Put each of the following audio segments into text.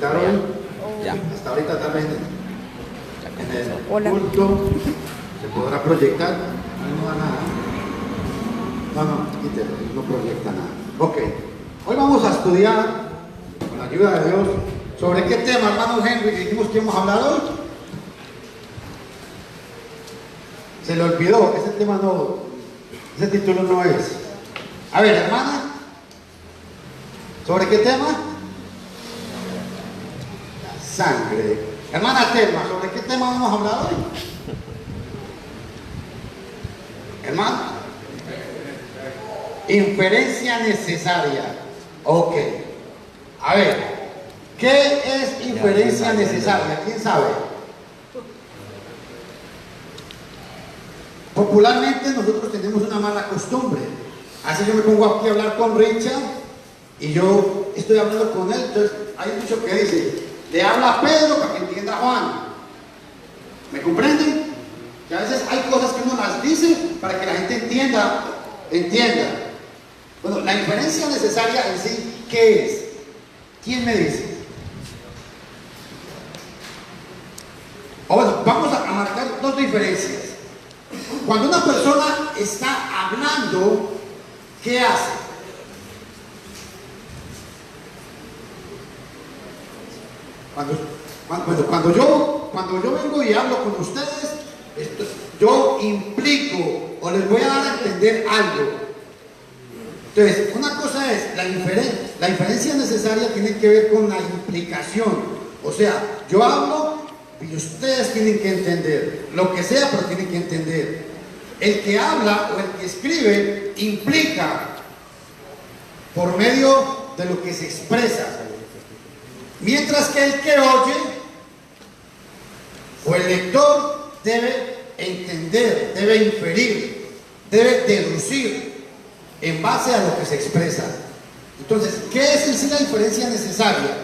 proyectar hoy. Ya. Hasta ahorita tal vez en el Hola. culto se podrá proyectar. No da nada. No, quítelo, no proyecta nada. Ok, hoy vamos a estudiar, con la ayuda de Dios, ¿sobre qué tema, hermano Henry, que dijimos que íbamos a hablar hoy? Se le olvidó, ese tema no, ese título no es. A ver, hermana, ¿sobre qué tema? Sangre. Hermana Telma, ¿sobre qué tema vamos a hablar hoy? Hermano, inferencia necesaria. Ok. A ver, ¿qué es inferencia necesaria? ¿Quién sabe? Popularmente nosotros tenemos una mala costumbre. Así yo me pongo aquí a hablar con Richard y yo estoy hablando con él. Entonces hay un dicho que dice, le habla a Pedro para que entienda a Juan. ¿Me comprenden? Que a veces hay cosas que uno las dice para que la gente entienda. Bueno, la inferencia necesaria en sí, ¿qué es? ¿Quién me dice? Bueno, vamos a marcar dos diferencias. Cuando una persona está hablando, ¿qué hace? Cuando yo vengo y hablo con ustedes, yo implico o les voy a dar a entender algo. Entonces, una cosa es la inferencia necesaria tiene que ver con la implicación. O sea, yo hablo y ustedes tienen que entender lo que sea, pero tienen que entender. El que habla o el que escribe implica por medio de lo que se expresa, mientras que el que oye o el lector debe entender, debe inferir, debe deducir en base a lo que se expresa. Entonces, ¿qué es en sí la inferencia necesaria?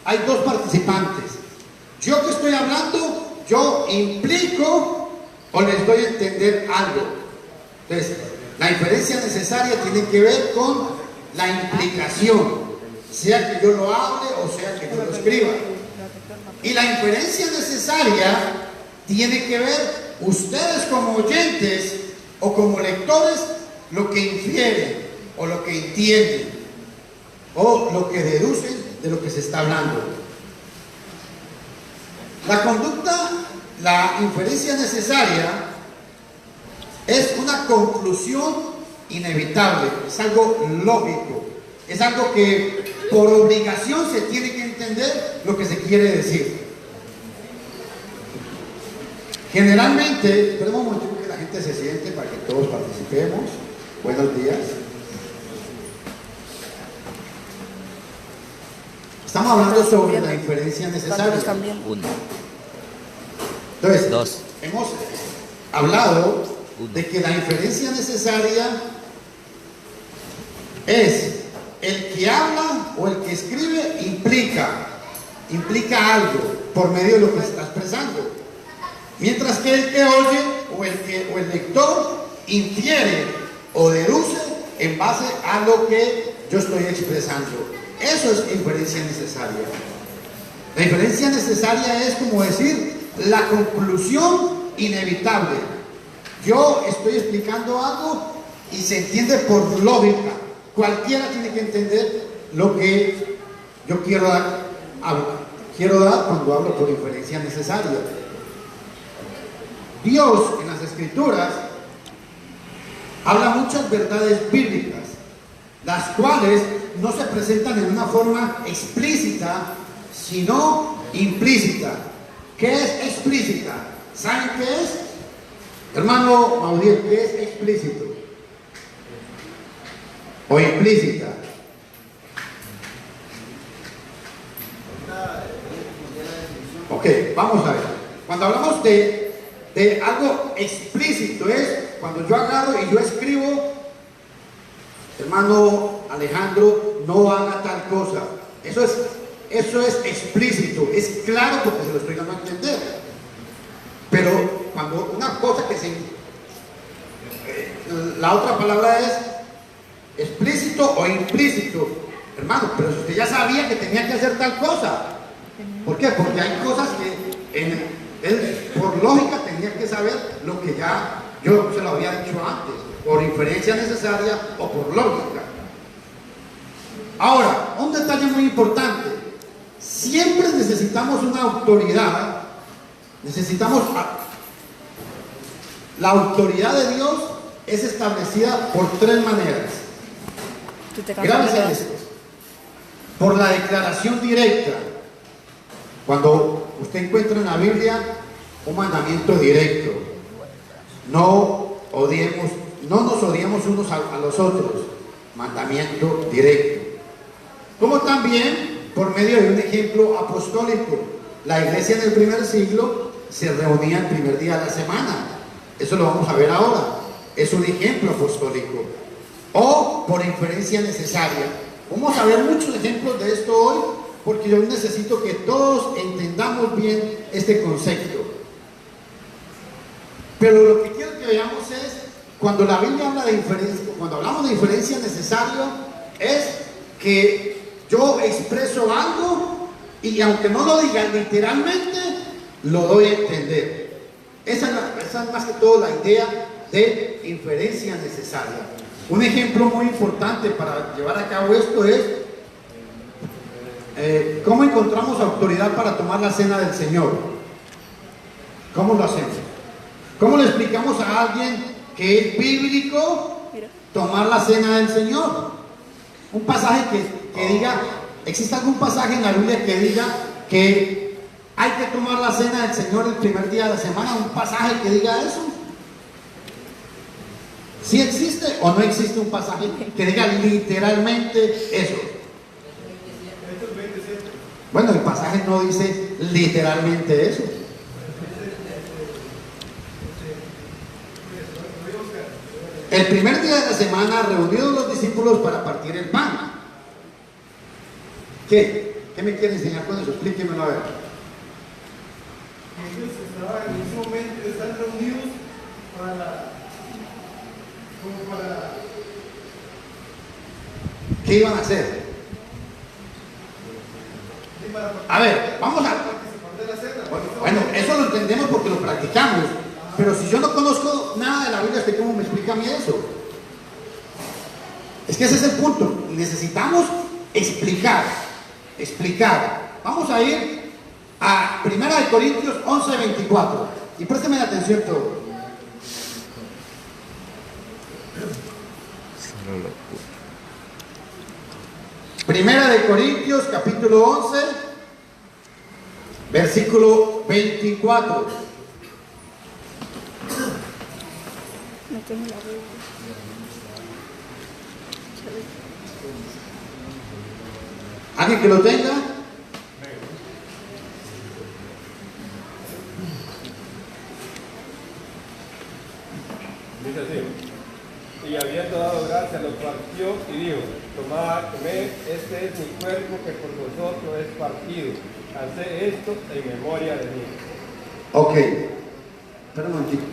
Hay dos participantes. Yo que estoy hablando, yo implico o les doy a entender algo. Entonces, la inferencia necesaria tiene que ver con la implicación, sea que yo lo hable o sea que yo lo escriba. Y la inferencia necesaria tiene que ver ustedes como oyentes o como lectores, lo que infieren o lo que entienden o lo que deducen de lo que se está hablando. La conducta, la inferencia necesaria es una conclusión inevitable, es algo lógico, es algo que por obligación se tiene que entender lo que se quiere decir. Generalmente, esperemos un momento que la gente se siente para que todos participemos. Buenos días. Estamos hablando sobre la inferencia necesaria. Uno. Entonces, Dos. hemos hablado de que la inferencia necesaria es el que habla o el que escribe implica algo por medio de lo que se está expresando, mientras que el que oye o el lector infiere o deduce en base a lo que yo estoy expresando. Eso es inferencia necesaria. La inferencia necesaria es como decir la conclusión inevitable. Yo estoy explicando algo y se entiende por lógica. Cualquiera tiene que entender lo que yo quiero dar cuando hablo por inferencia necesaria. Dios en las Escrituras habla muchas verdades bíblicas, las cuales no se presentan en una forma explícita, sino implícita. ¿Qué es explícita? ¿Saben qué es? Hermano Maudiel, ¿qué es explícito? O implícita. Ok, vamos a ver. Cuando hablamos de algo explícito es cuando yo agarro y yo escribo, hermano Alejandro, no haga tal cosa. Eso es explícito, es claro porque se lo estoy dando a entender. Pero cuando una cosa que la otra palabra es explícito o implícito. Hermano, pero si usted ya sabía que tenía que hacer tal cosa, ¿Por qué? Porque hay cosas que él por lógica tenía que saber lo que ya yo se lo había dicho antes, por inferencia necesaria o por lógica. Ahora, un detalle muy importante: siempre necesitamos una autoridad, la autoridad de Dios es establecida por tres maneras. Grábense en esto: por la declaración directa. Cuando usted encuentra en la Biblia un mandamiento directo: no nos odiemos unos a los otros. Mandamiento directo. Como también por medio de un ejemplo apostólico. La iglesia en el primer siglo se reunía el primer día de la semana. Eso lo vamos a ver ahora. Es un ejemplo apostólico. O por inferencia necesaria. Vamos a ver muchos ejemplos de esto hoy, porque yo necesito que todos entendamos bien este concepto. Pero lo que quiero que veamos es, cuando la Biblia habla de inferencia, cuando hablamos de inferencia necesaria, es que yo expreso algo y aunque no lo diga literalmente, lo doy a entender. Esa es más que todo la idea de inferencia necesaria. Un ejemplo muy importante para llevar a cabo esto es ¿cómo encontramos autoridad para tomar la cena del Señor? ¿Cómo lo hacemos? ¿Cómo le explicamos a alguien que es bíblico tomar la cena del Señor? Un pasaje que diga, ¿existe algún pasaje en la Biblia que diga que hay que tomar la cena del Señor el primer día de la semana? ¿Un pasaje que diga eso? ¿Sí existe o no existe un pasaje que diga literalmente eso? Bueno, el pasaje no dice literalmente eso. El primer día de la semana, reunidos los discípulos para partir el pan. ¿Qué? ¿Qué me quiere enseñar con eso? Explíquemelo a ver. Ellos estaban en ese momento, están reunidos para ¿Qué iban a hacer? A ver, vamos a... participar de la cena. Bueno, eso lo entendemos porque lo practicamos. Pero si yo no conozco nada de la Biblia, ¿cómo me explica a mí eso? Es que ese es el punto. Necesitamos explicar. Vamos a ir a 1 Corintios 11:24. Y présteme la atención todo. Primera de Corintios, capítulo 11, versículo 24. No tengo la Biblia. ¿Alguien que lo tenga? Dice así: y habiendo dado gracias, lo partió y dijo: tomad, comed, este es mi cuerpo que por vosotros es partido. Haced esto en memoria de mí. Ok. Espera un momentito.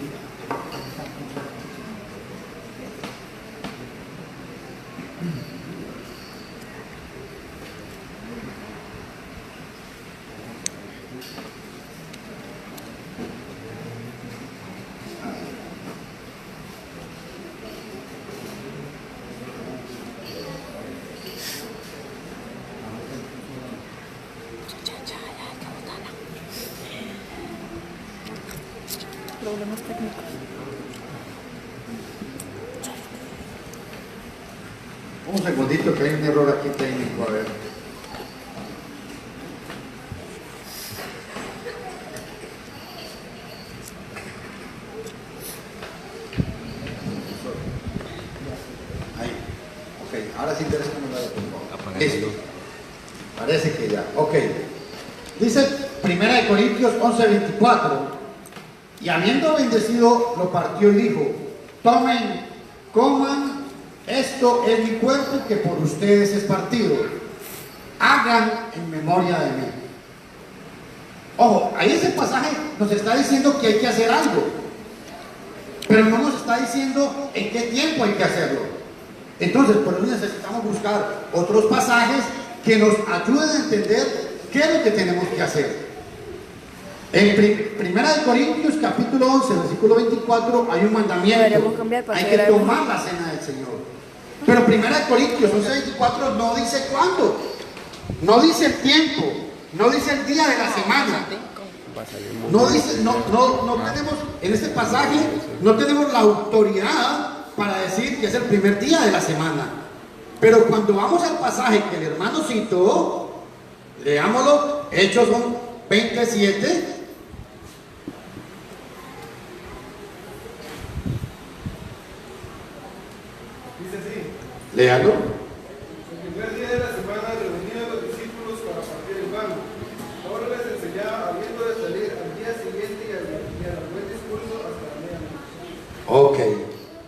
Problemas técnicos. Un segundito que hay un error aquí técnico, a ver. Ahí. Ok, ahora sí interesa que me lo haga. Listo. Parece que ya. Ok. Dice 1 Corintios 11:24. Y habiendo bendecido, lo partió y dijo: tomen, coman, esto es mi cuerpo que por ustedes es partido. Hagan en memoria de mí. Ojo, ahí ese pasaje nos está diciendo que hay que hacer algo, pero no nos está diciendo en qué tiempo hay que hacerlo. Entonces, por eso necesitamos buscar otros pasajes que nos ayuden a entender ¿qué es lo que tenemos que hacer? En Primera de Corintios, capítulo 11, versículo 24, hay un mandamiento. Deberíamos cambiar para Hay que que grabemos. tomar la cena del Señor. Pero Primera de Corintios 11, 24 no dice cuándo. No dice el tiempo. No dice el día de la semana. No dice, no tenemos, en este pasaje, no tenemos la autoridad para decir que es el primer día de la semana. Pero cuando vamos al pasaje que el hermano citó, leámoslo, Hechos 27. Dice así: Léalo. el primer día de la semana reunían los discípulos para partir el pan. Ahora les enseñaba habiendo de salir al día siguiente y al buen discurso hasta la medianoche. Ok.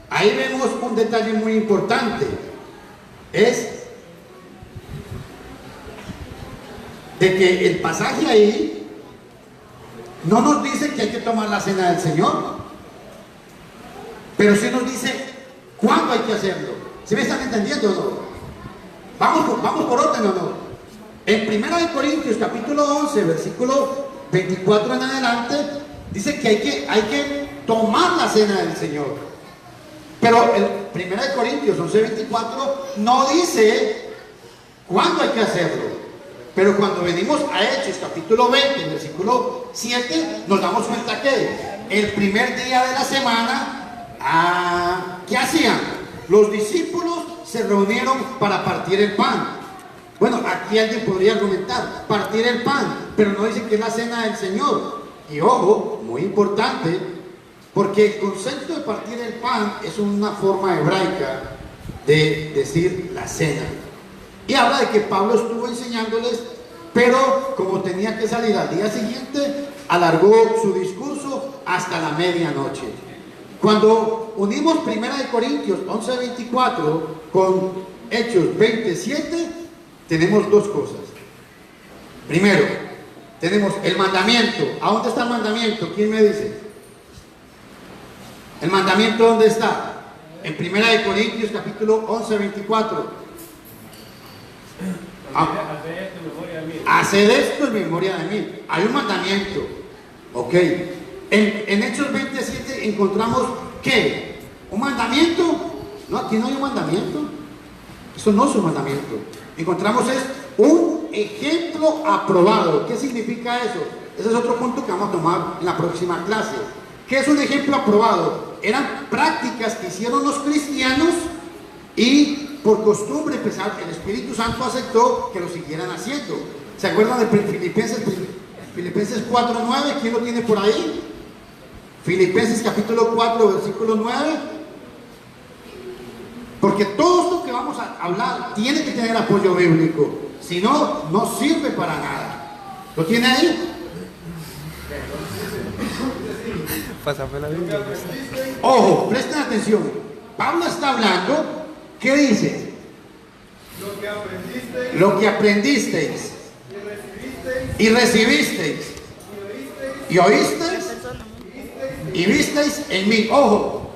Ahí vemos un detalle muy importante. Es de que el pasaje ahí no nos dice que hay que tomar la cena del Señor, pero sí nos dice cuándo hay que hacerlo. ¿Sí me están entendiendo o no? Vamos por orden o no. En Primera de Corintios capítulo 11 versículo 24 en adelante dice que hay que tomar la cena del Señor. Pero el Primera de Corintios 11:24 no dice cuándo hay que hacerlo. Pero cuando venimos a Hechos capítulo 20, versículo 7, nos damos cuenta que el primer día de la semana, ¿qué hacían? Los discípulos se reunieron para partir el pan. Bueno, aquí alguien podría argumentar, partir el pan, pero no dice que es la cena del Señor. Y ojo, muy importante, porque el concepto de partir el pan es una forma hebraica de decir la cena. Y habla de que Pablo estuvo enseñándoles, pero como tenía que salir al día siguiente, alargó su discurso hasta la medianoche. Cuando unimos 1 Corintios 11:24 con Hechos 27, tenemos dos cosas. Primero, tenemos el mandamiento. ¿A dónde está el mandamiento? ¿Quién me dice? ¿El mandamiento dónde está? En 1 Corintios capítulo 11:24. Haced esto en memoria de mí. Hay un mandamiento. Ok. En Hechos 27 encontramos ¿qué? ¿Un mandamiento? No, aquí no hay un mandamiento. Eso no es un mandamiento. Encontramos es un ejemplo aprobado. ¿Qué significa eso? Ese es otro punto que vamos a tomar en la próxima clase. ¿Qué es un ejemplo aprobado? Eran prácticas que hicieron los cristianos y por costumbre, el Espíritu Santo aceptó que lo siguieran haciendo. ¿Se acuerdan de Filipenses 4:9? ¿Quién lo tiene por ahí? Filipenses capítulo 4, versículo 9. Porque todo esto que vamos a hablar tiene que tener apoyo bíblico. Si no, no sirve para nada. ¿Lo tiene ahí? Ojo, presten atención. Pablo está hablando. ¿Qué dice? Lo que aprendisteis y recibisteis y oísteis y visteis en mí. Ojo,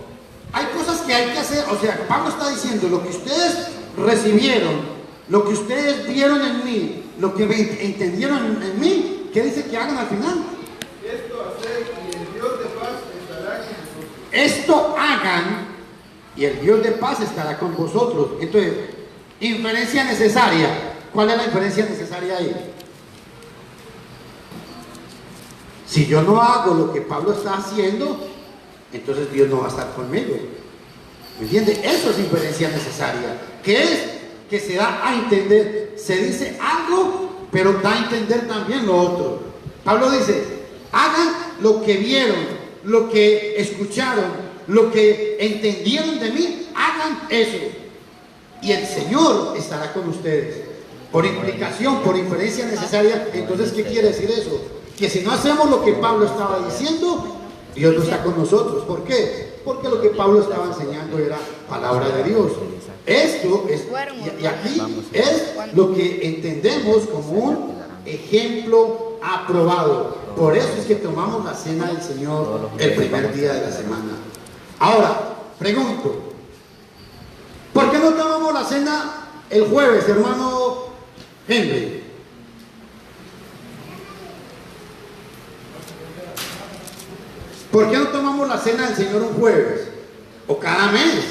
hay cosas que hay que hacer. O sea, Pablo está diciendo lo que ustedes recibieron, lo que ustedes vieron en mí, lo que entendieron en mí. ¿Qué dice que hagan al final? Esto hacer y el Dios de paz estará con vosotros. Esto hagan y el Dios de paz estará con vosotros. Entonces, inferencia necesaria. ¿Cuál es la inferencia necesaria ahí? Si yo no hago lo que Pablo está haciendo, entonces Dios no va a estar conmigo. ¿Me entiende? Eso es inferencia necesaria. ¿Qué es? Que se da a entender. Se dice algo, pero da a entender también lo otro. Pablo dice, hagan lo que vieron, lo que escucharon, lo que entendieron de mí, hagan eso. Y el Señor estará con ustedes. Por implicación, por inferencia necesaria. Entonces, ¿qué quiere decir eso? Que si no hacemos lo que Pablo estaba diciendo, Dios no está con nosotros. ¿Por qué? Porque lo que Pablo estaba enseñando era palabra de Dios. Esto es, y aquí es lo que entendemos como un ejemplo aprobado. Por eso es que tomamos la cena del Señor el primer día de la semana. Ahora, pregunto, ¿por qué no tomamos la cena el jueves, hermano Henry? ¿Por qué no tomamos la cena del Señor un jueves? O cada mes.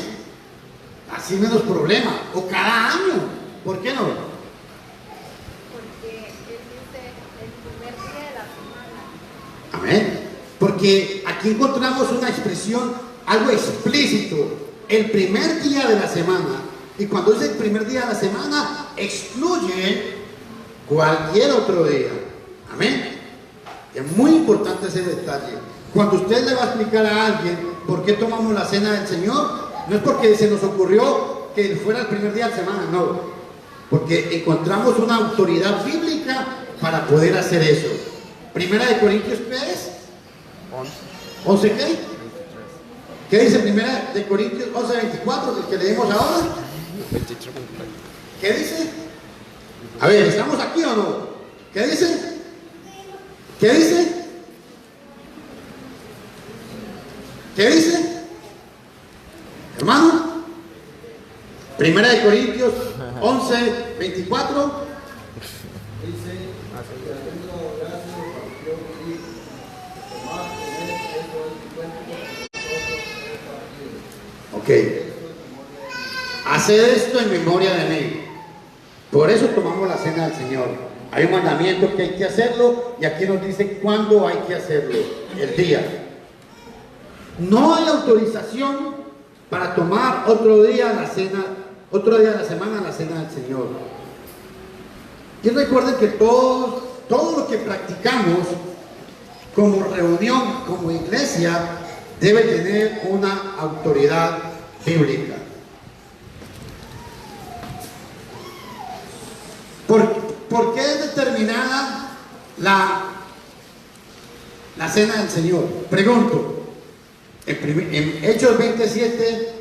Así menos problema. O cada año. ¿Por qué no? Porque él dice el primer día de la semana. Amén. Porque aquí encontramos una expresión, algo explícito. El primer día de la semana. Y cuando dice el primer día de la semana, excluye cualquier otro día. Amén. Es muy importante ese detalle. Cuando usted le va a explicar a alguien por qué tomamos la cena del Señor, no es porque se nos ocurrió que fuera el primer día de la semana, no. Porque encontramos una autoridad bíblica para poder hacer eso. Primera de Corintios, ¿qué es? 11. ¿11 qué? ¿Qué dice Primera de Corintios 11:24, el que leemos ahora? ¿Qué dice? A ver, ¿estamos aquí o no? ¿Qué dice? ¿Qué dice? ¿Qué dice? Hermano, Primera de Corintios 11:24. Dice, haciendo gracias, partió y dijo, tomad, comed, esto es mi cuerpo, vosotros es partido. Ok. Haced esto en memoria de mí. Por eso tomamos la cena del Señor. Hay un mandamiento que hay que hacerlo y aquí nos dice cuándo hay que hacerlo, el día. No hay autorización para tomar otro día la cena, otro día de la semana la cena del Señor. Y recuerden que todo lo que practicamos como reunión, como iglesia, debe tener una autoridad bíblica. ¿Por qué es determinada la cena del Señor? Pregunto. En Hechos 27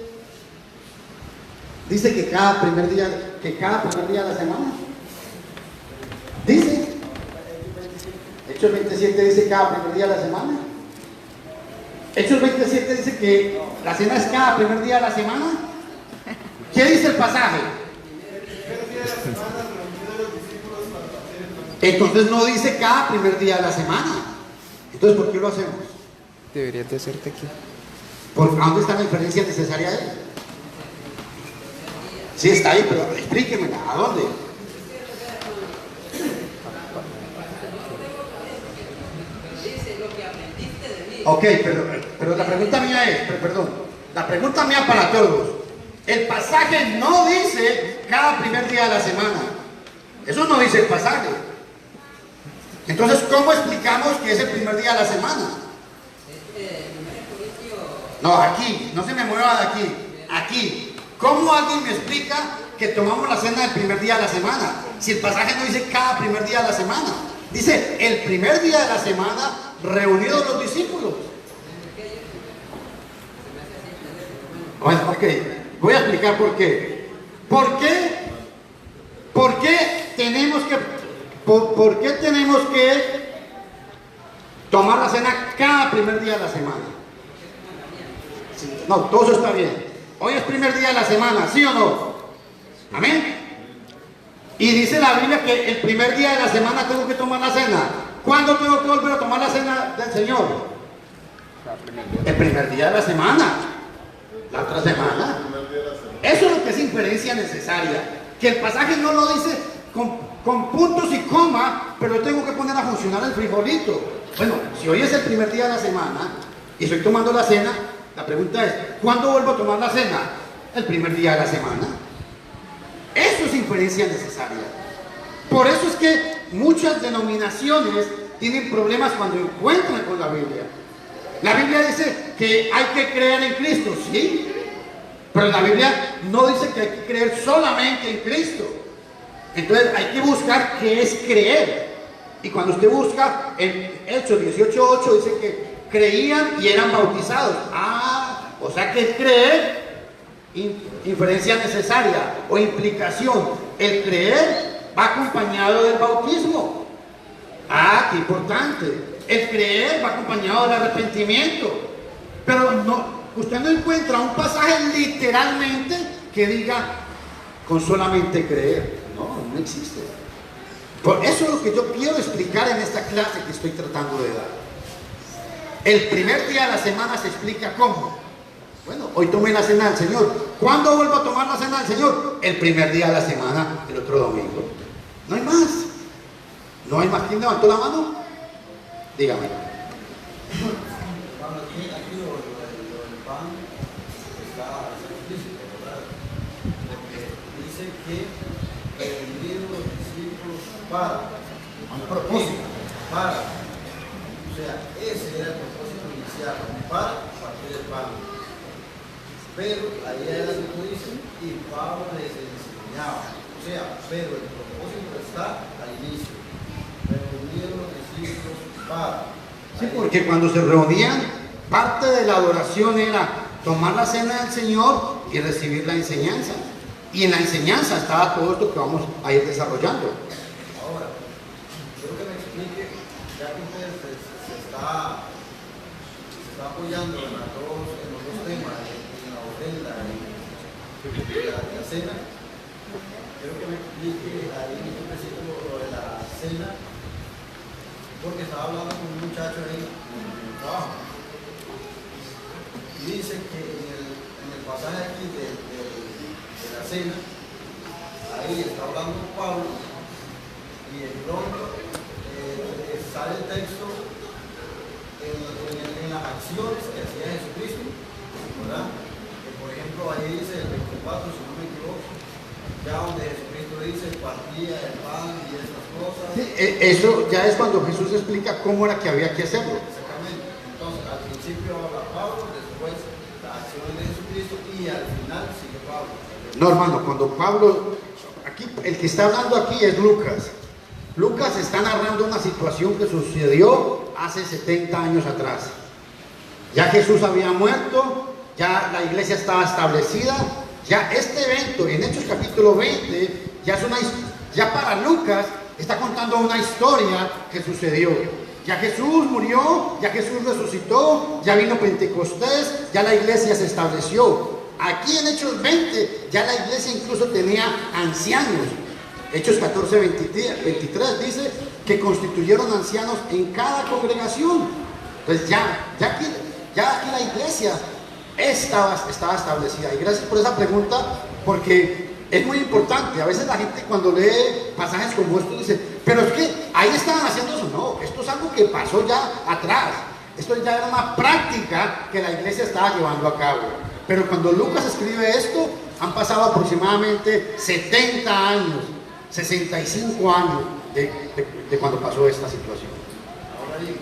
dice que cada primer día de la semana. Dice. Hechos 27 dice cada primer día de la semana. Hechos 27 dice que la cena es cada primer día de la semana. ¿Qué dice el pasaje? Entonces no dice cada primer día de la semana. Entonces, ¿por qué lo hacemos? Deberías de hacerte aquí. ¿A dónde está la inferencia necesaria ahí? Sí está ahí, pero explíquemela. ¿A dónde? Ok, pero la pregunta mía es, la pregunta mía para todos. El pasaje no dice cada primer día de la semana. Eso no dice el pasaje. Entonces, ¿cómo explicamos que es el primer día de la semana? No, aquí, no se me mueva de aquí. Aquí. ¿Cómo alguien me explica que tomamos la cena el primer día de la semana? Si el pasaje no dice cada primer día de la semana. Dice el primer día de la semana reunidos los discípulos. Bueno, ok. Voy a explicar por qué. ¿Por qué tenemos que tomar la cena cada primer día de la semana? No, todo eso está bien. Hoy es primer día de la semana, ¿sí o no? Amén. Y dice la Biblia que el primer día de la semana tengo que tomar la cena. ¿Cuándo tengo que volver a tomar la cena del Señor? El primer día de la semana. La otra semana. Eso es lo que es inferencia necesaria. Que el pasaje no lo dice con puntos y coma, pero yo tengo que poner a funcionar el frijolito. Bueno, si hoy es el primer día de la semana y estoy tomando la cena, la pregunta es, ¿cuándo vuelvo a tomar la cena? El primer día de la semana. Eso es inferencia necesaria. Por eso es que muchas denominaciones tienen problemas cuando encuentran con la Biblia. La Biblia dice que hay que creer en Cristo, sí, pero la Biblia no dice que hay que creer solamente en Cristo. Entonces hay que buscar qué es creer. Y cuando usted busca en Hechos 18:8 dice que creían y eran bautizados. O sea que creer, inferencia necesaria o implicación. El creer va acompañado del bautismo. Qué importante. El creer va acompañado del arrepentimiento. Pero no, usted no encuentra un pasaje literalmente que diga con solamente creer. No existe. Por eso es lo que yo quiero explicar en esta clase que estoy tratando de dar. El primer día de la semana se explica cómo. Bueno, hoy tomé la cena del Señor. ¿Cuándo vuelvo a tomar la cena del Señor? El primer día de la semana, el otro domingo. No hay más. No hay más. ¿Quién levantó la mano? Dígame. Bueno, aquí lo del pan está explícito, ¿verdad? Porque dice que reunir los discípulos para Un propósito. para, o sea, ese era el propósito inicial, para partir el pan. Pero ahí era lo que dice, y Pablo les enseñaba, o sea, pero el propósito está al inicio, reunir los discípulos para. Sí, porque cuando se reunían, parte de la adoración era tomar la cena del Señor y recibir la enseñanza. Y en la enseñanza estaba todo esto que vamos a ir desarrollando. Ahora, quiero que me explique, ya que usted se está apoyando en los dos temas, en la ofrenda y la cena, quiero que me explique ahí en un versículo lo de la cena, porque estaba hablando con un muchacho ahí en el trabajo. Y dice que en el pasaje aquí de la cena, ahí está hablando Pablo, y de pronto sale el texto en las acciones que hacía Jesucristo, ¿verdad? Que por ejemplo ahí dice el 24, si no me equivoco, ya donde Jesucristo dice partía el pan y esas cosas. Sí, eso ya es cuando Jesús explica cómo era que había que hacerlo. Exactamente. Entonces al principio habla Pablo, después las acciones de Jesucristo y al final sigue Pablo. No, hermano, cuando Pablo, aquí, el que está hablando aquí es Lucas. Lucas está narrando una situación que sucedió hace 70 años atrás. Ya Jesús había muerto, ya la iglesia estaba establecida, ya este evento en Hechos capítulo 20, ya para Lucas está contando una historia que sucedió. Ya Jesús murió, ya Jesús resucitó, ya vino Pentecostés, ya la iglesia se estableció. Aquí en Hechos 20 ya la iglesia incluso tenía ancianos. Hechos 14, 23 dice que constituyeron ancianos en cada congregación. Entonces ya aquí la iglesia estaba establecida. Y gracias por esa pregunta, porque es muy importante. A veces la gente cuando lee pasajes como estos dice, pero es que ahí estaban haciendo eso. No, esto es algo que pasó ya atrás. Esto ya era una práctica que la iglesia estaba llevando a cabo. Pero cuando Lucas escribe esto, han pasado aproximadamente 70 años, 65 años de cuando pasó esta situación. Ahora bien,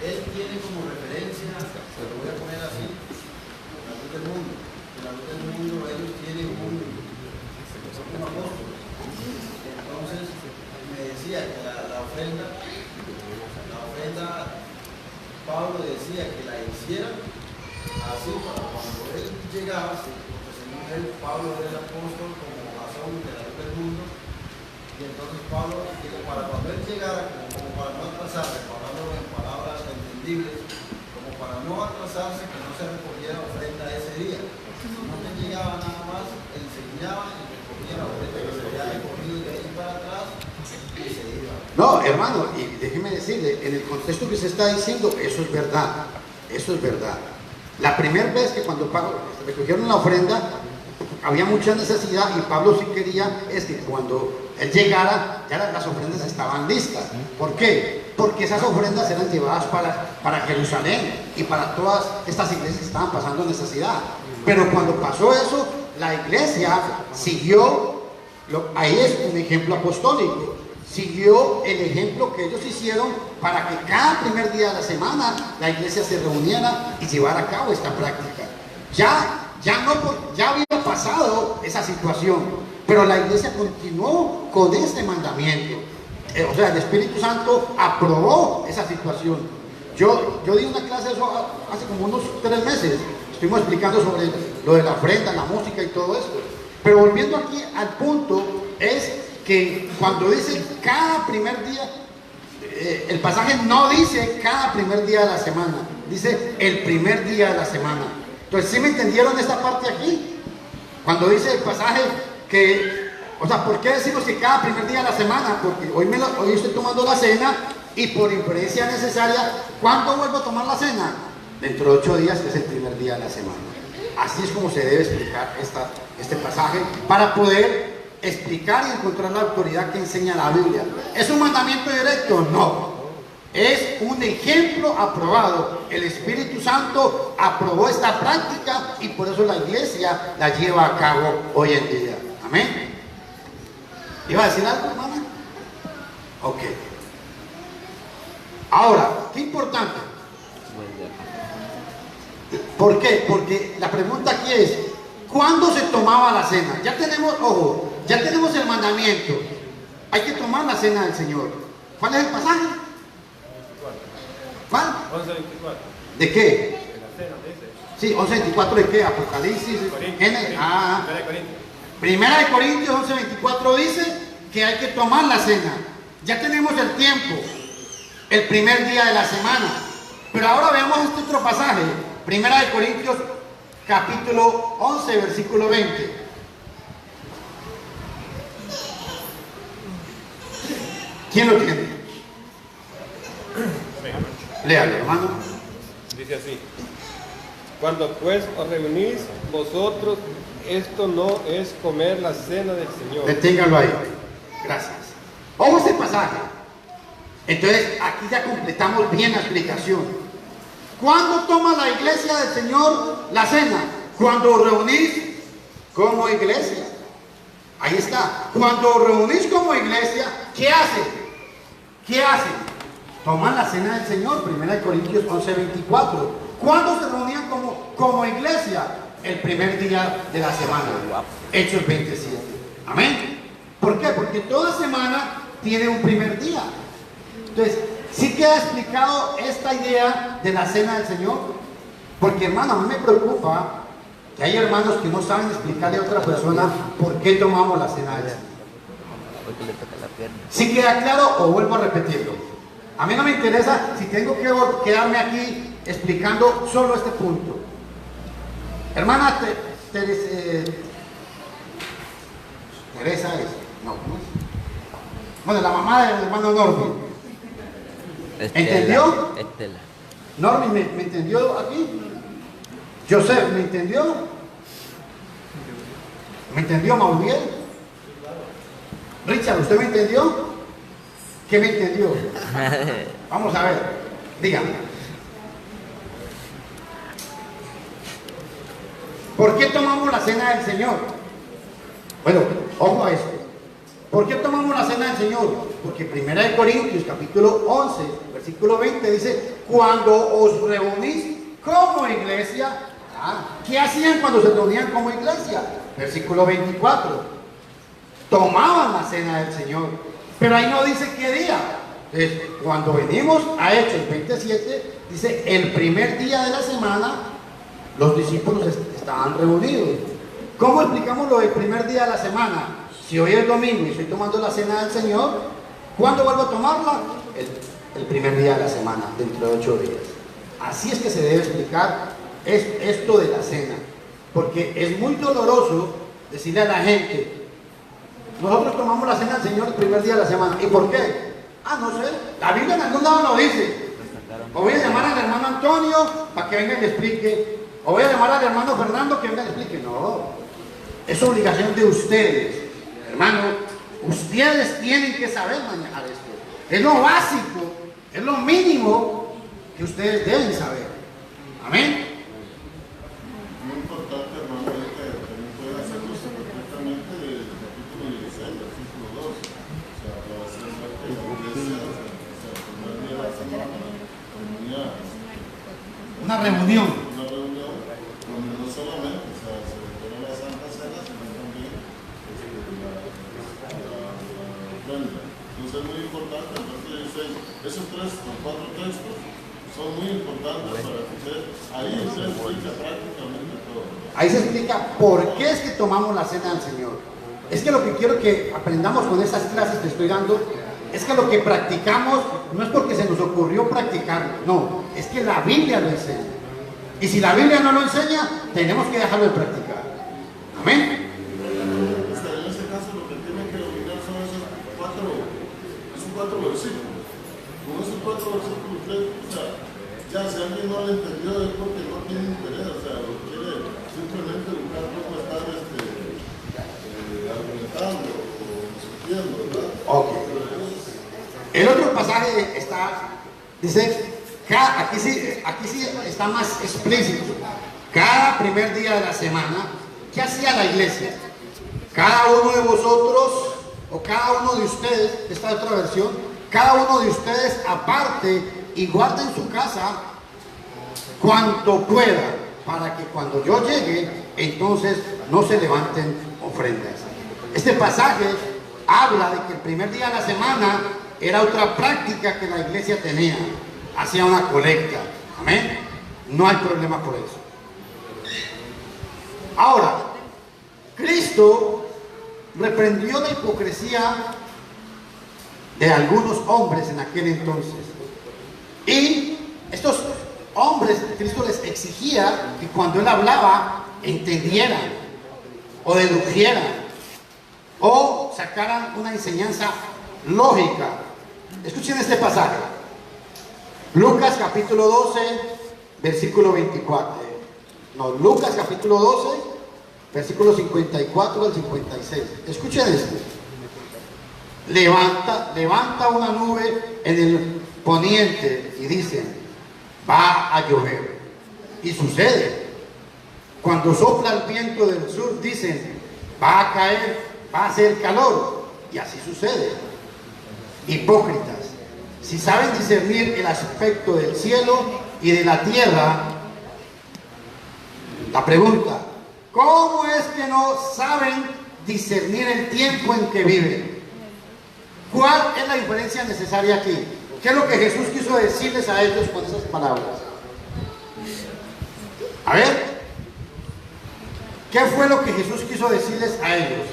él tiene como referencia, se lo voy a poner así, la luz del mundo. En la luz del mundo ellos tienen un apóstol. Entonces me decía que la ofrenda, Pablo decía que la hiciera así para cuando él llegaba, porque según él, Pablo era el apóstol como razón de la luz del mundo. Y entonces Pablo, para cuando él llegara, como para no atrasarse, hablando en palabras entendibles, como para no atrasarse, que no se recogiera ofrenda ese día. No que llegaba nada más, enseñaba y recogía la ofrenda que se había recogido de ahí para atrás y se iba. No, hermano, y déjeme decirle, en el contexto que se está diciendo, eso es verdad. Eso es verdad. La primera vez que cuando Pablo recogieron la ofrenda, había mucha necesidad y Pablo sí quería es que cuando él llegara ya las ofrendas estaban listas. ¿Por qué? Porque esas ofrendas eran llevadas para Jerusalén y para todas estas iglesias que estaban pasando necesidad. Pero cuando pasó eso, la iglesia siguió, ahí es un ejemplo apostólico, siguió el ejemplo que ellos hicieron para que cada primer día de la semana la iglesia se reuniera y llevara a cabo esta práctica. Ya había pasado esa situación, pero la iglesia continuó con este mandamiento. O sea, el Espíritu Santo aprobó esa situación. Yo di una clase de eso hace como unos 3 meses. Estuvimos explicando sobre lo de la ofrenda, la música y todo esto. Pero volviendo aquí al punto, es que cuando dice cada primer día, el pasaje no dice cada primer día de la semana, dice el primer día de la semana. Entonces, ¿sí me entendieron esta parte aquí? Cuando dice el pasaje que, o sea, ¿por qué decimos que cada primer día de la semana? Porque hoy estoy tomando la cena Y por inferencia necesaria, ¿cuándo vuelvo a tomar la cena? Dentro de 8 días, que es el primer día de la semana. Así es como se debe explicar este pasaje para poder explicar y encontrar la autoridad que enseña la Biblia. ¿Es un mandamiento directo? No. Es un ejemplo aprobado. El Espíritu Santo aprobó esta práctica y por eso la iglesia la lleva a cabo hoy en día. Amén. ¿Iba a decir algo, hermana? Ok. Ahora, qué importante. ¿Por qué? Porque la pregunta aquí es, ¿cuándo se tomaba la cena? Ya tenemos, ojo, ya tenemos el mandamiento. Hay que tomar la cena del Señor. ¿Cuál es el pasaje? ¿Cuál? 11:24. ¿De qué? De la cena, dice. Sí, 11:24 ¿de qué? Apocalipsis. Primera de Corintios 11:24 dice que hay que tomar la cena. Ya tenemos el tiempo, el primer día de la semana. Pero ahora veamos este otro pasaje. Primera de Corintios capítulo 11, versículo 20. ¿Quién lo tiene? Léalo, hermano. Dice así: cuando pues os reunís vosotros, esto no es comer la cena del Señor. Deténgalo ahí. Gracias. Ojo este pasaje. Entonces, aquí ya completamos bien la explicación. ¿Cuándo toma la iglesia del Señor la cena? Cuando os reunís como iglesia. Ahí está. Cuando os reunís como iglesia, ¿qué hacen? ¿Qué hacen? Toman la cena del Señor. 1 Corintios 11:24. ¿Cuándo se reunían como iglesia? El primer día de la semana. Hechos 27. Amén. ¿Por qué? Porque toda semana tiene un primer día. Entonces, ¿sí queda explicado esta idea de la cena del Señor? Porque, hermano, a mí me preocupa que hay hermanos que no saben explicarle a otra persona por qué tomamos la cena del Señor. ¿Sí queda claro o vuelvo a repetirlo? A mí no me interesa si tengo que quedarme aquí explicando solo este punto. Hermana Teresa es. No, ¿cómo es? Bueno, la mamá del hermano Norby. ¿Entendió? Estela. Norby, ¿me entendió aquí? Joseph, ¿me entendió? ¿Me entendió Mauriel? Richard, ¿usted me entendió? ¿Qué me entendió? Vamos a ver, dígame. ¿Por qué tomamos la cena del Señor? Bueno, ojo a esto. ¿Por qué tomamos la cena del Señor? Porque 1 Corintios capítulo 11, versículo 20 dice, cuando os reunís como iglesia, ¿qué hacían cuando se reunían como iglesia? Versículo 24, tomaban la cena del Señor, pero ahí no dice qué día. Entonces, cuando venimos a Hechos 27, dice, el primer día de la semana, los discípulos estaban reunidos. ¿Cómo explicamos lo del primer día de la semana? Si hoy es domingo y estoy tomando la cena del Señor, ¿cuándo vuelvo a tomarla? El primer día de la semana, dentro de 8 días. Así es que se debe explicar esto de la cena. Porque es muy doloroso decirle a la gente, nosotros tomamos la cena del Señor el primer día de la semana. ¿Y por qué? No sé. La Biblia en algún lado lo dice. O voy a llamar al hermano Antonio para que venga y le explique. O voy a llamar al hermano Fernando que venga y le explique. No. Es obligación de ustedes. Hermano, ustedes tienen que saber manejar esto. Es lo básico, es lo mínimo que ustedes deben saber. Amén. Muy importante, hermano, que también pueden hacerlo perfectamente del capítulo 16, versículo 12. O sea, para hacer parte de la iglesia, o sea, el primer día de la semana, una reunión. Una reunión donde no solamente, o sea, se toma la Santa Cena, sino también ofrenda. Entonces es muy importante, aparte de esos 3 o 4 textos son muy importantes para que usted, ahí se explica prácticamente todo. Ahí se explica por qué es que tomamos la cena del Señor. Es que lo que quiero que aprendamos con esas clases que estoy dando, es que lo que practicamos no es porque se nos ocurrió practicarlo, no, es que la Biblia lo enseña. Y si la Biblia no lo enseña, tenemos que dejarlo de practicar. Amén. En ese caso lo que tienen que dominar son esos 4 versículos. Con esos 4, versículo 3, o sea, ya si alguien no lo entendió es porque no tiene interés, o sea, lo quiere simplemente buscar cómo estar argumentando o discutiendo, ¿verdad? Ok. El otro pasaje dice, aquí sí está más explícito. Cada primer día de la semana, ¿qué hacía la iglesia? Cada uno de vosotros, o cada uno de ustedes, esta es otra versión, cada uno de ustedes aparte y guarde en su casa cuanto pueda, para que cuando yo llegue, entonces no se levanten ofrendas. Este pasaje habla de que el primer día de la semana era otra práctica que la iglesia tenía, hacía una colecta, amén, no hay problema por eso. Ahora, Cristo reprendió la hipocresía de algunos hombres en aquel entonces, y estos hombres, Cristo les exigía que cuando Él hablaba entendieran o dedujeran o sacaran una enseñanza lógica. Escuchen este pasaje, Lucas capítulo 12 versículo 24, Lucas capítulo 12 versículo 54 al 56. Escuchen esto. Levanta una nube en el poniente y dicen, va a llover, y sucede. Cuando sopla el viento del sur dicen, va a caer, va a hacer calor, y así sucede. Hipócritas, si saben discernir el aspecto del cielo y de la tierra, la pregunta, ¿cómo es que no saben discernir el tiempo en que viven? ¿Cuál es la diferencia necesaria aquí? ¿Qué es lo que Jesús quiso decirles a ellos con esas palabras? A ver, ¿qué fue lo que Jesús quiso decirles a ellos?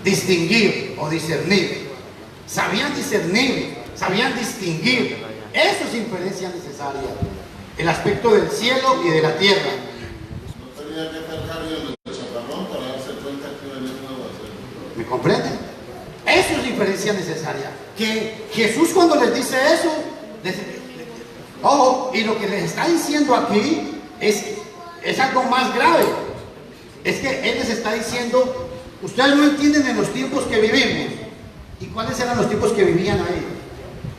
Distinguir o discernir. Sabían discernir, sabían distinguir. Eso es diferencia necesaria. El aspecto del cielo y de la tierra. No tenía que estar cargando el chaparrón para darse cuenta que venía una base. ¿Me comprenden? Eso es diferencia necesaria. Que Jesús cuando les dice eso, ojo, y lo que les está diciendo aquí es algo más grave. Es que Él les está diciendo, ustedes no entienden en los tiempos que vivimos. ¿Y cuáles eran los tiempos que vivían ahí?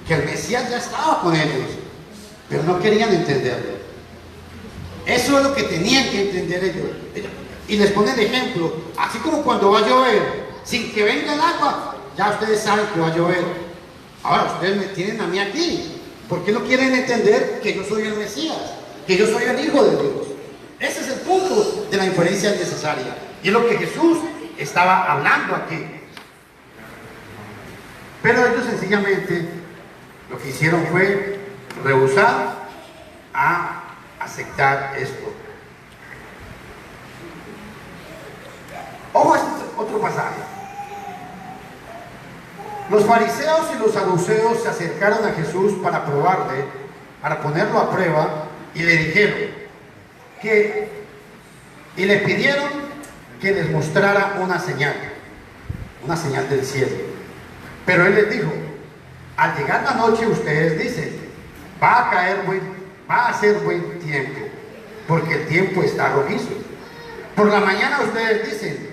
Que el Mesías ya estaba con ellos, pero no querían entenderlo. Eso es lo que tenían que entender ellos. Y les pone el ejemplo, así como cuando va a llover, sin que venga el agua, ya ustedes saben que va a llover. Ahora, ustedes me tienen a mí aquí. ¿Por qué no quieren entender que yo soy el Mesías? Que yo soy el Hijo de Dios. Ese es el punto de la inferencia necesaria. Y es lo que Jesús estaba hablando aquí. Pero ellos sencillamente lo que hicieron fue rehusar a aceptar esto. Ojo a este otro pasaje. Los fariseos y los saduceos se acercaron a Jesús para probarle, para ponerlo a prueba, y le dijeron y le pidieron que les mostrara una señal del cielo. Pero él les dijo, al llegar la noche ustedes dicen, va a ser buen tiempo, porque el tiempo está rojizo. Por la mañana ustedes dicen,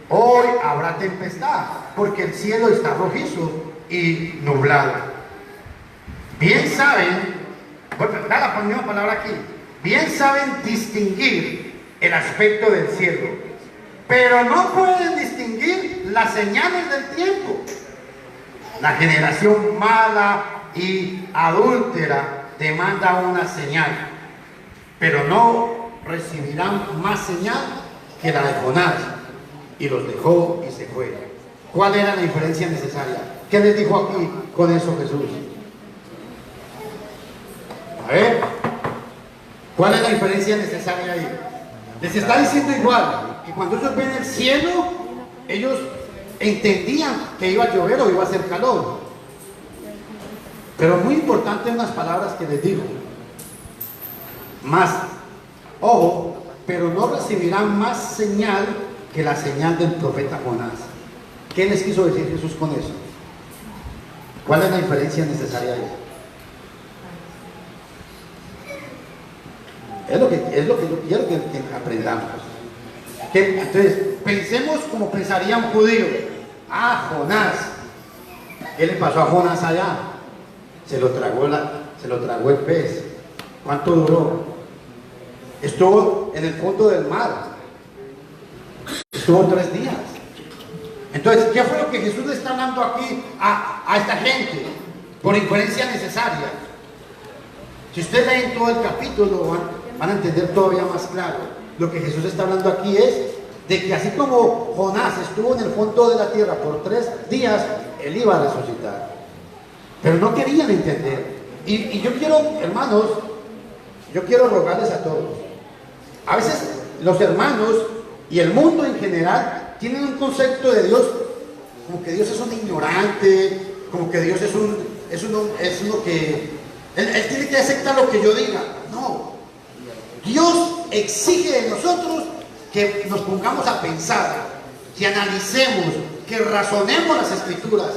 hoy habrá tempestad, porque el cielo está rojizo y nublado. Bien saben, da la misma palabra aquí, bien saben distinguir el aspecto del cielo, pero no pueden distinguir las señales del tiempo. La generación mala y adúltera demanda una señal, pero no recibirán más señal que la de Jonás. Y los dejó y se fue. ¿Cuál era la diferencia necesaria? ¿Qué les dijo aquí con eso Jesús? A ver, ¿cuál es la diferencia necesaria ahí? Les está diciendo igual, que cuando ellos ven el cielo, ellos entendían que iba a llover o iba a hacer calor. Pero muy importante unas palabras que les dijo. Más, ojo, pero no recibirán más señal que la señal del profeta Jonás. ¿Qué les quiso decir Jesús con eso? ¿Cuál es la inferencia necesaria ahí? Es lo que yo quiero que aprendamos. Entonces, pensemos como pensaría un judío. Ah, Jonás. ¿Qué le pasó a Jonás allá? Se lo tragó el pez. ¿Cuánto duró? Estuvo en el fondo del mar. Estuvo 3 días. Entonces, ¿qué fue lo que Jesús le está hablando aquí a esta gente? Por inferencia necesaria. Si ustedes leen todo el capítulo, van a entender todavía más claro. Lo que Jesús está hablando aquí es de que así como Jonás estuvo en el fondo de la tierra por 3 días, él iba a resucitar. Pero no querían entender. Y yo quiero, hermanos, yo quiero rogarles a todos. A veces los hermanos y el mundo en general tienen un concepto de Dios como que Dios es un ignorante, como que Dios es uno que él tiene que aceptar lo que yo diga. No, Dios exige de nosotros que nos pongamos a pensar, que analicemos, que razonemos las escrituras.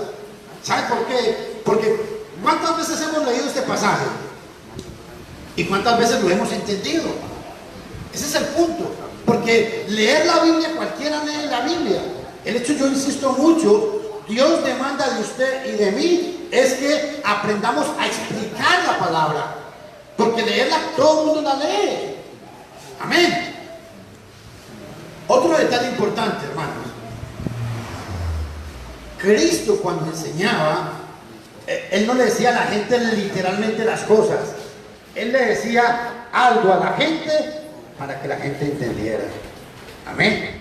¿Sabe por qué? Porque ¿cuántas veces hemos leído este pasaje? ¿Y cuántas veces lo hemos entendido? Ese es el punto. Porque leer la Biblia, cualquiera lee la Biblia. El hecho, yo insisto mucho, Dios demanda de usted y de mí es que aprendamos a explicar la palabra. Porque leerla, todo el mundo la lee. Amén. Otro detalle importante, hermanos. Cristo cuando enseñaba, Él no le decía a la gente literalmente las cosas. Él le decía algo a la gente para que la gente entendiera. Amén.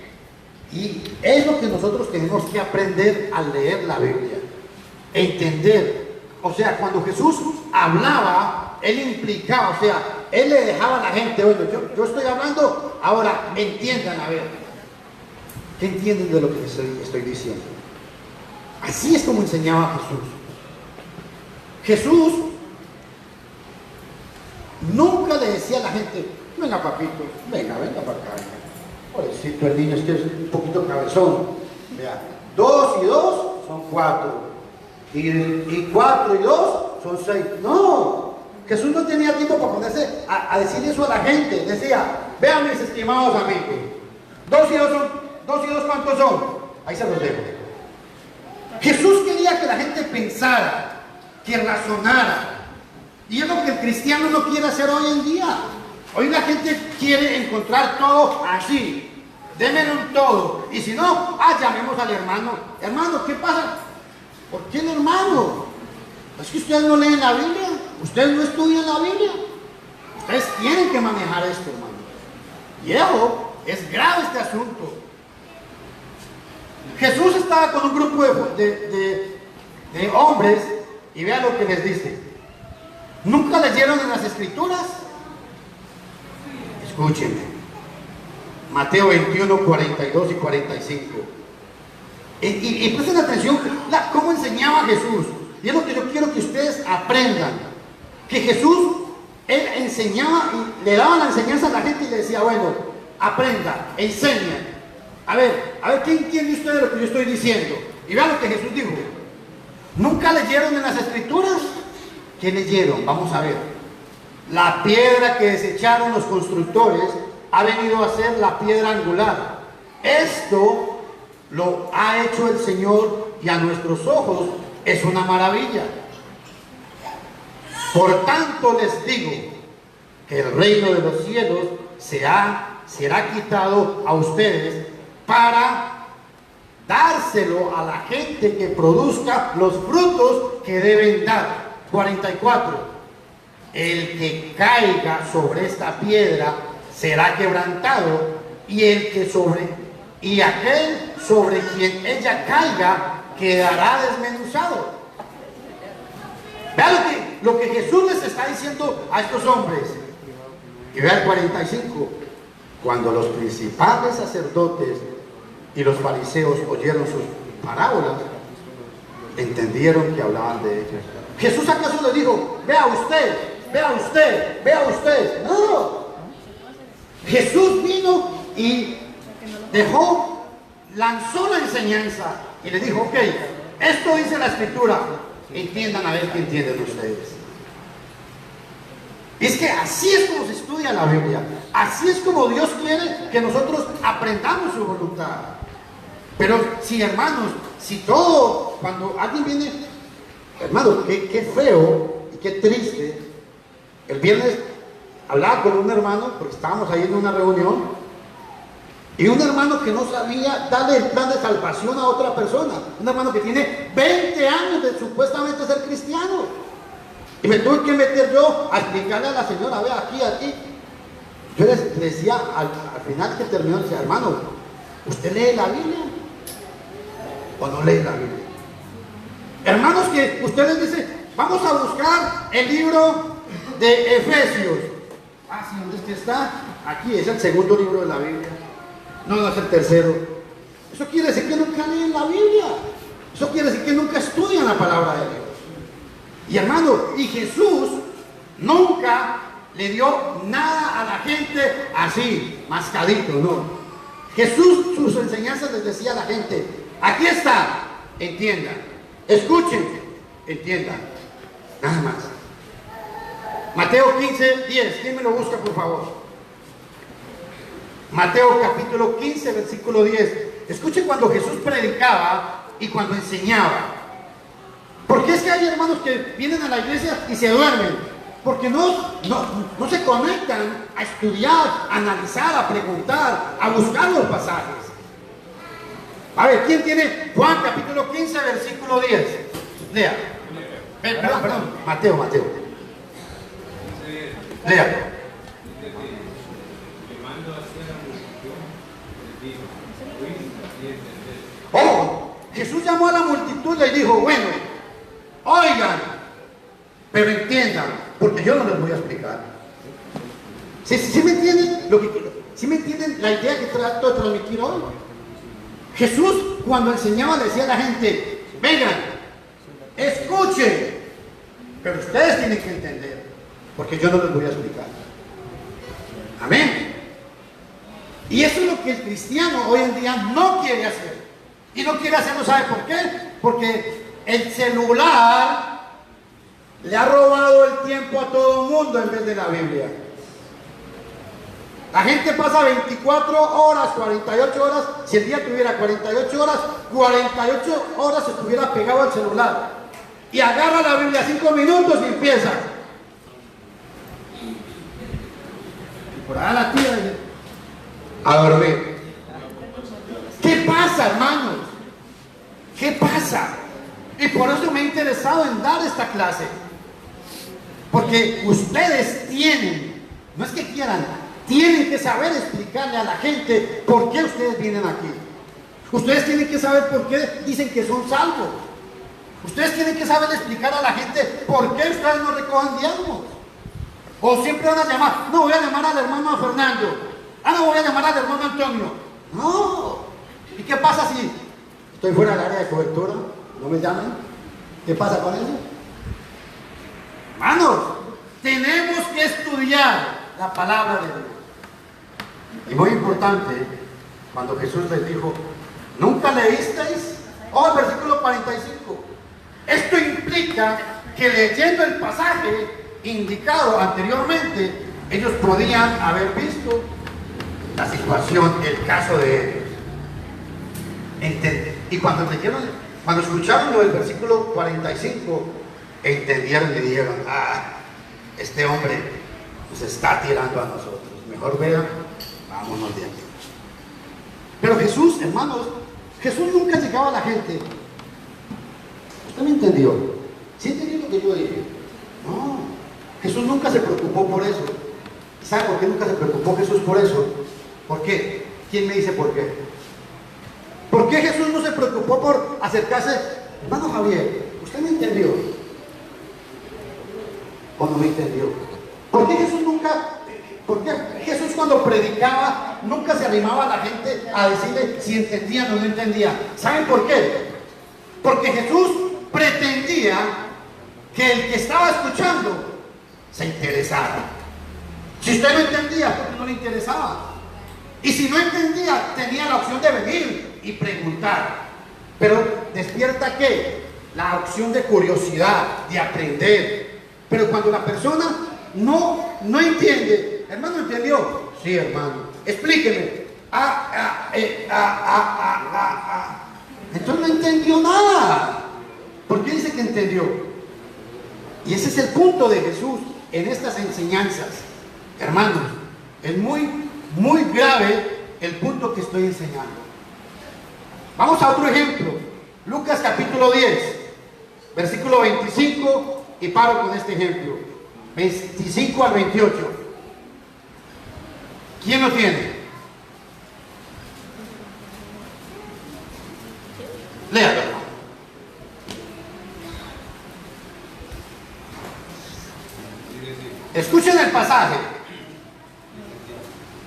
Y es lo que nosotros tenemos que aprender al leer la Biblia. Entender. O sea, cuando Jesús hablaba, Él implicaba, o sea, Él le dejaba a la gente, bueno, yo estoy hablando, ahora entiendan, a ver. ¿Qué entienden de lo que estoy diciendo? Así es como enseñaba Jesús. Jesús nunca le decía a la gente, venga papito, venga para acá. Pobrecito el niño, es que es un poquito cabezón. Vea, 2 y 2 son 4. Y 4 y 2 son 6. No, Jesús no tenía tiempo para ponerse a decir eso a la gente. Decía, vean mis estimados amigos, 2 y 2 ¿cuántos son? Ahí se los dejo. Jesús quería que la gente pensara, que razonara. Y es lo que el cristiano no quiere hacer hoy en día. Hoy la gente quiere encontrar todo así. Démelo un todo. Y si no, llamemos al hermano. Hermano, ¿qué pasa? ¿Por qué el hermano? Es que ustedes no leen la Biblia. Ustedes no estudian la Biblia. Ustedes tienen que manejar esto, hermano. Viejo, es grave este asunto. Jesús estaba con un grupo de hombres y vean lo que les dice. ¿Nunca leyeron en las escrituras? Escúchenme. Mateo 21, 42 y 45. Y presten atención cómo enseñaba Jesús. Y es lo que yo quiero que ustedes aprendan. Que Jesús, Él enseñaba y le daba la enseñanza a la gente y le decía, bueno, aprenda, enseña. A ver, ¿qué entiende usted de lo que yo estoy diciendo? Y vean lo que Jesús dijo. ¿Nunca leyeron en las escrituras? ¿Qué leyeron? Vamos a ver. La piedra que desecharon los constructores ha venido a ser la piedra angular. Esto lo ha hecho el Señor y a nuestros ojos es una maravilla. Por tanto les digo que el reino de los cielos será quitado a ustedes para dárselo a la gente que produzca los frutos que deben dar. 44. El que caiga sobre esta piedra será quebrantado y aquel sobre quien ella caiga quedará desmenuzado. Vean lo que Jesús les está diciendo a estos hombres. Y vean el 45. Cuando los principales sacerdotes y los fariseos oyeron sus parábolas, entendieron que hablaban de ellos. Jesús acaso les dijo, vea usted. No. Jesús vino y lanzó la enseñanza y le dijo, ok, esto dice la escritura, entiendan a ver qué entienden ustedes. Es que así es como se estudia la Biblia. Así es como Dios quiere que nosotros aprendamos su voluntad. Pero si, hermanos, si todo, cuando alguien viene, hermanos, qué feo y qué triste. El viernes hablaba con un hermano, porque estábamos ahí en una reunión, y un hermano que no sabía darle el plan de salvación a otra persona. Un hermano que tiene 20 años de supuestamente ser cristiano. Y me tuve que meter yo a explicarle a la señora, vea, aquí. Yo le decía al final que terminó, le decía, hermano, ¿usted lee la Biblia o no lee la Biblia? Hermanos, que ustedes dicen, vamos a buscar el libro de Efesios. Ah, sí, ¿dónde es que está? Aquí, es el segundo libro de la Biblia. No es el tercero. Eso quiere decir que nunca leen la Biblia. Eso quiere decir que nunca estudian la palabra de Dios. Y hermano, y Jesús nunca le dio nada a la gente así, mascadito, no. Jesús, sus enseñanzas les decía a la gente, aquí está, entiendan, escuchen, entiendan, nada más. Mateo 15, 10, ¿quién me lo busca, por favor? Mateo capítulo 15, versículo 10. Escuchen cuando Jesús predicaba y cuando enseñaba. Porque es que hay hermanos que vienen a la iglesia y se duermen, porque no se conectan a estudiar, a analizar, a preguntar, a buscar los pasajes. A ver, ¿quién tiene Juan capítulo 15, versículo 10? Lea. Perdón. Mateo. Lea. Oh, Jesús llamó a la multitud y le dijo, bueno, oigan, pero entiendan, porque yo no les voy a explicar. ¿Sí me entienden ¿sí me entienden la idea que trato de transmitir hoy? Jesús, cuando enseñaba, le decía a la gente, vengan, escuchen, pero ustedes tienen que entender, porque yo no les voy a explicar. Amén. Y eso es lo que el cristiano hoy en día no quiere hacer. Y no quiere hacerlo, ¿sabe por qué? Porque el celular le ha robado el tiempo a todo el mundo en vez de la Biblia. La gente pasa 24 horas, 48 horas, si el día tuviera 48 horas estuviera pegado al celular. Y agarra la Biblia 5 minutos y empieza. Y por allá la tira a dormir. ¿Qué pasa, hermanos? ¿Qué pasa? Y por eso me he interesado en dar esta clase. Porque ustedes tienen, no es que quieran, tienen que saber explicarle a la gente por qué ustedes vienen aquí. Ustedes tienen que saber por qué dicen que son salvos. Ustedes tienen que saber explicar a la gente por qué ustedes no recogen diezmos. O siempre van a llamar, no voy a llamar al hermano Fernando, no voy a llamar al hermano Antonio. No. ¿Y qué pasa si estoy fuera del área de cobertura? ¿No me llaman? ¿Qué pasa con eso? Hermanos, tenemos que estudiar la palabra de Dios. Y muy importante, cuando Jesús les dijo, ¿nunca leísteis? El versículo 45. Esto implica que leyendo el pasaje indicado anteriormente, ellos podían haber visto la situación, el caso de ellos. Y cuando escucharon lo del versículo 45, entendieron y dijeron, este hombre nos está tirando a nosotros, mejor vean, vámonos de aquí. Pero Jesús, hermanos, Jesús nunca llegaba a la gente. ¿Usted me entendió? ¿Sí entendió lo que yo dije? No, Jesús nunca se preocupó por eso. ¿Sabe por qué nunca se preocupó Jesús por eso? ¿Por qué? ¿Quién me dice por qué? ¿Por qué Jesús no se preocupó por acercarse? Hermano Javier, ¿usted me entendió? ¿O no me entendió? ¿Por qué Jesús cuando predicaba nunca se animaba a la gente a decirle si entendían o no entendían? ¿Saben por qué? Porque Jesús pretendía que el que estaba escuchando se interesara. Si usted no entendía, porque no le interesaba. Y si no entendía, tenía la opción de venir y preguntar. Pero despierta ¿qué? la opción de curiosidad, de aprender. Pero cuando la persona no entiende, hermano, ¿entendió? Sí, hermano, explíqueme. Entonces no entendió nada. ¿Por qué dice que entendió? Y ese es el punto de Jesús en estas enseñanzas. Hermanos, es muy grave el punto que estoy enseñando. Vamos a otro ejemplo. Lucas capítulo 10, versículo 25, y paro con este ejemplo. 25 al 28. ¿Quién lo tiene? Léalo, hermano. Escuchen el pasaje.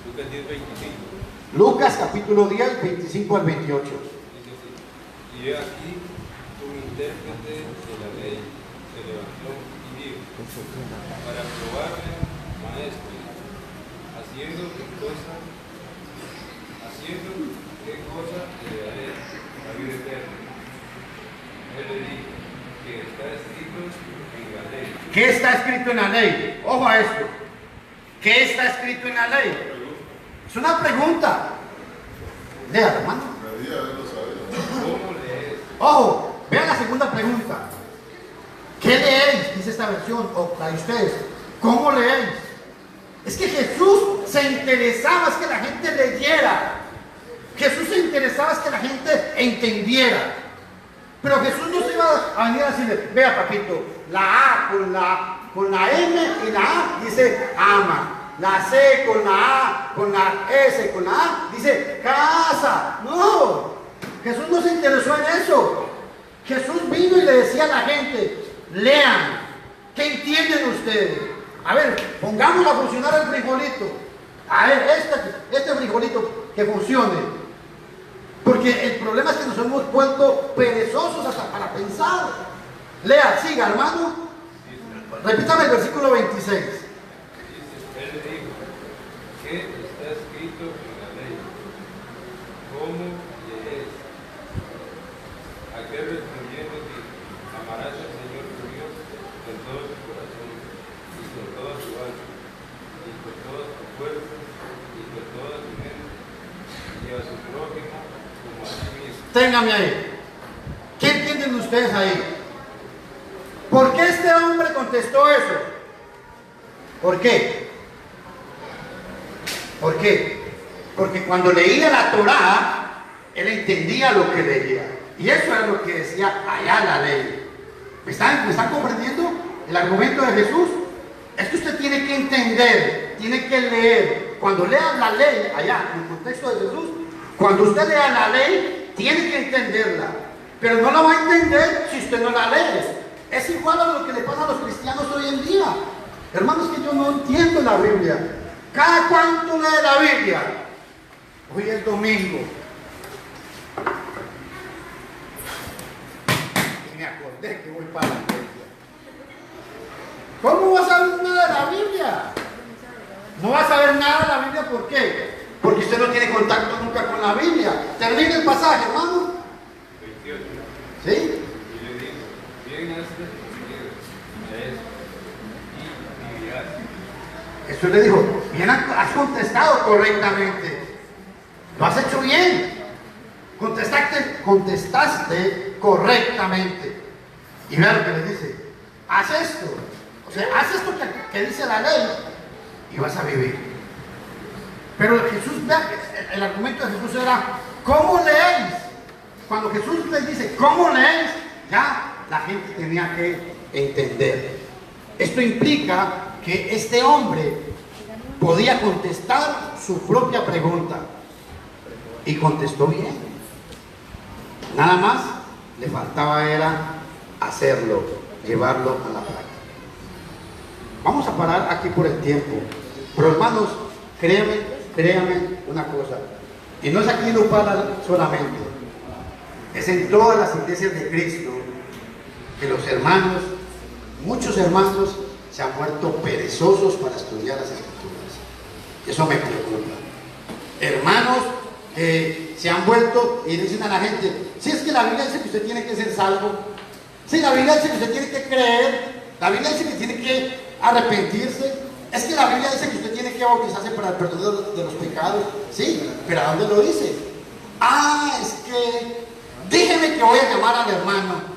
Lucas 10, 25. Lucas capítulo 10, 25 al 28. Dice así: y he aquí un intérprete de la ley se levantó y dijo, para probarle, maestro, haciendo qué cosa le daré la vida eterna. Él le dijo que está escrito en la ley. ¿Qué está escrito en la ley? Ojo a esto. ¿Qué está escrito en la ley? Es una pregunta. Lea, hermano. Debería haberlo sabido. ¿Cómo lees? Ojo, vean la segunda pregunta. ¿Qué leéis? Dice esta versión, o la de ustedes. ¿Cómo leéis? Es que Jesús se interesaba en que la gente leyera. Jesús se interesaba en que la gente entendiera. Pero Jesús no se iba a venir a decirle, vea papito, la A con la M y la A dice ama. La C con la A, con la S, con la A dice casa. No, Jesús no se interesó en eso. Jesús vino y le decía a la gente, lean. ¿Qué entienden ustedes? A ver, pongámoslo a funcionar el frijolito. A ver, este frijolito que funcione. Porque el problema es que nos hemos vuelto perezosos hasta para pensar. Lea, siga, hermano. Repítame el versículo 26. Él le dijo, ¿qué está escrito en la ley? ¿Cómo lees? Aquel respondiendo dijo, amarás al Señor tu Dios con todo tu corazón, y con toda tu alma, y con toda tu fuerza, y con toda tu mente, y a su prójimo como a sí mismo. Téngame ahí. ¿Qué entienden ustedes ahí? ¿Por qué este hombre contestó eso? ¿Por qué? ¿Por qué? Porque cuando leía la Torá, él entendía lo que leía. Y eso era lo que decía allá la ley. ¿Me están comprendiendo el argumento de Jesús? Es que usted tiene que entender, tiene que leer. Cuando lea la ley, allá, en el contexto de Jesús, cuando usted lea la ley, tiene que entenderla. Pero no la va a entender si usted no la lee. Es igual a lo que le pasa a los cristianos hoy en día. Hermanos, que yo no entiendo la Biblia. ¿Cada cuánto lee la Biblia? Hoy es domingo. Y me acordé que voy para la iglesia. ¿Cómo vas a saber nada de la Biblia? No vas a saber nada de la Biblia, ¿por qué? Porque usted no tiene contacto nunca con la Biblia. Termina el pasaje, hermano. 28. ¿Sí? Y le dijo, bien has respondido a eso, y vivirás. Jesús le dijo, bien has contestado correctamente. Lo has hecho bien. Contestaste correctamente. Y vea lo que le dice, haz esto. O sea, haz esto que dice la ley y vas a vivir. Pero Jesús, vea, el argumento de Jesús era, ¿cómo leéis? Cuando Jesús les dice, ¿cómo leéis? Ya la gente tenía que entender. Esto implica que este hombre podía contestar su propia pregunta. Y contestó bien. Nada más le faltaba era hacerlo, llevarlo a la práctica. Vamos a parar aquí por el tiempo. Pero hermanos, créanme una cosa. Y no es aquí en Upala solamente. Es en todas las iglesias de Cristo que los hermanos, muchos hermanos, se han vuelto perezosos para estudiar las Escrituras. Eso me preocupa. Hermanos se han vuelto y dicen a la gente, si es que la Biblia dice que usted tiene que ser salvo, Sí, la Biblia dice que usted tiene que creer, la Biblia dice que tiene que arrepentirse. Es que la Biblia dice que usted tiene que bautizarse para el perdón de los pecados. Sí, pero ¿a dónde lo dice? Ah, es que déjeme que voy a llamar al hermano.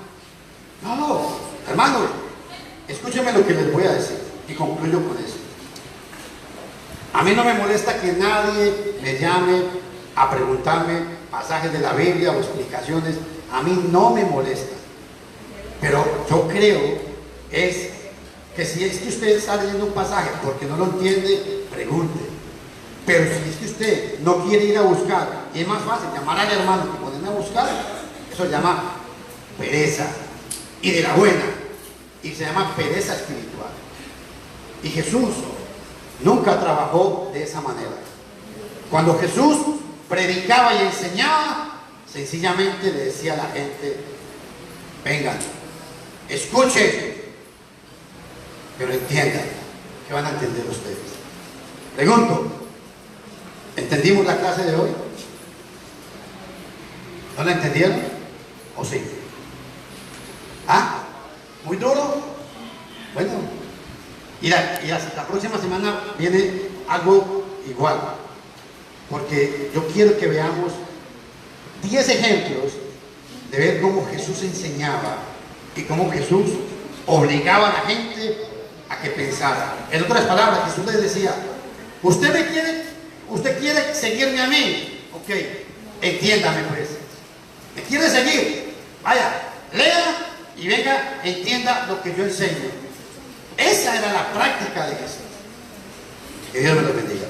No, hermano, escúcheme lo que les voy a decir y concluyo con eso. A mí no me molesta que nadie me llame a preguntarme pasajes de la Biblia o explicaciones. A mí no me molesta. Pero yo creo es que si es que usted está leyendo un pasaje porque no lo entiende, pregunte. Pero si es que usted no quiere ir a buscar, y es más fácil llamar al hermano que ponerme a buscar, eso se llama pereza. Y de la buena. Y se llama pereza espiritual. Y Jesús nunca trabajó de esa manera. Cuando Jesús predicaba y enseñaba, sencillamente le decía a la gente: vengan, escuchen, pero entiendan. ¿Qué van a entender ustedes? Pregunto, ¿entendimos la clase de hoy? ¿No la entendieron? ¿O sí? ¿Ah? ¿Muy duro? Bueno, y la próxima semana viene algo igual, porque yo quiero que veamos 10 ejemplos de ver cómo Jesús enseñaba y cómo Jesús obligaba a la gente a que pensara. En otras palabras, Jesús les decía: usted quiere seguirme a mí, ok, entiéndame pues. ¿Me quiere seguir? Vaya, lea y venga, entienda lo que yo enseño. Esa era la práctica de Jesús. Que Dios me lo bendiga.